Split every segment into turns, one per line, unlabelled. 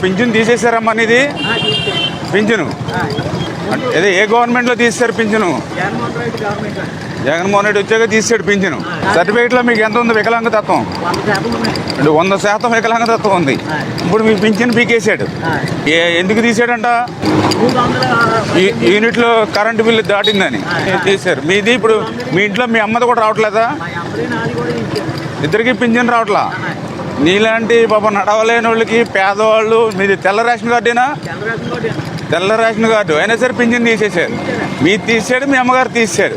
పింఛను తీసేశారమ్మా ఇది పింఛను అదే ఏ గవర్నమెంట్లో తీసేశారు పింఛను? జగన్మోహన్ రెడ్డి వచ్చాక తీసాడు పింఛను. సర్టిఫికేట్లో మీకు ఎంత ఉంది వికలాంగతత్వం? 100% వికలాంగతత్వం ఉంది. ఇప్పుడు మీకు పింఛను పీకేసాడు. ఎందుకు తీసాడంట? యూనిట్లో కరెంటు బిల్లు దాటిందని తీశారు. మీది ఇప్పుడు మీ ఇంట్లో మీ అమ్మది కూడా రావట్లేదా? ఇద్దరికి పింఛను రావట్లా. నీలాంటి పాపం నడవలేని వాళ్ళకి, పేదవాళ్ళు, మీది తెల్ల రేషన్ కార్డేనా? తెల్ల రేషన్ కార్డు అయినా సరే పింఛను తీసేశారు. మీరు తీసాడు, మీ అమ్మగారు తీసారు.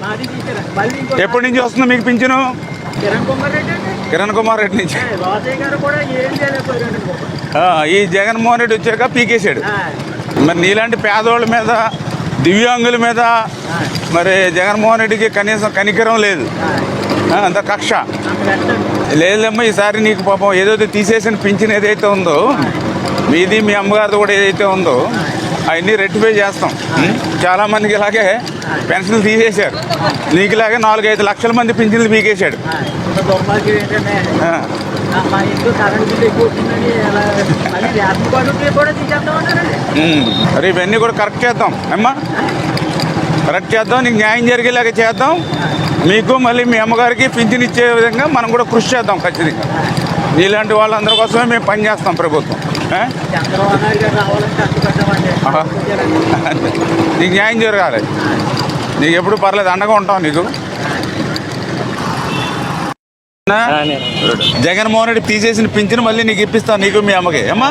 ఎప్పటి నుంచి వస్తుంది మీకు పింఛను? కిరణ్ కుమార్ రెడ్డి నుంచి. ఈ జగన్మోహన్ రెడ్డి వచ్చాక పీకేశాడు. మరి నీలాంటి పేదవాళ్ళ మీద, దివ్యాంగుల మీద మరి జగన్మోహన్ రెడ్డికి కనీసం కనికరం లేదు. అంత కక్ష లేదమ్మా. ఈసారి నీకు పాపం ఏదైతే తీసేసిన పింఛన్ ఏదైతే ఉందో, మీది మీ అమ్మగారిది కూడా ఏదైతే ఉందో అవన్నీ రెక్టిఫై చేస్తాం. చాలామందికి ఇలాగే పెన్షన్లు తీసేశారు. నీకు ఇలాగే 4-5 లక్షల మంది పింఛన్లు పీకేశాడు. మరి ఇవన్నీ కూడా కరెక్ట్ చేద్దాం అమ్మా, కరెక్ట్ చేద్దాం. నీకు న్యాయం జరిగేలాగా చేద్దాం. మీకు మళ్ళీ మీ అమ్మగారికి పింఛన్ ఇచ్చే విధంగా మనం కూడా కృషి చేద్దాం ఖచ్చితంగా. నీలాంటి వాళ్ళందరి కోసమే మేము పనిచేస్తాం ప్రభుత్వం. నీకు న్యాయం జరగాలి. నీకు ఎప్పుడు పర్లేదు, అండగా ఉంటాం నీకు. జగన్మోహన్ రెడ్డి తీసేసిన పింఛను మళ్ళీ నీకు ఇప్పిస్తాను, నీకు మీ అమ్మకి అమ్మా.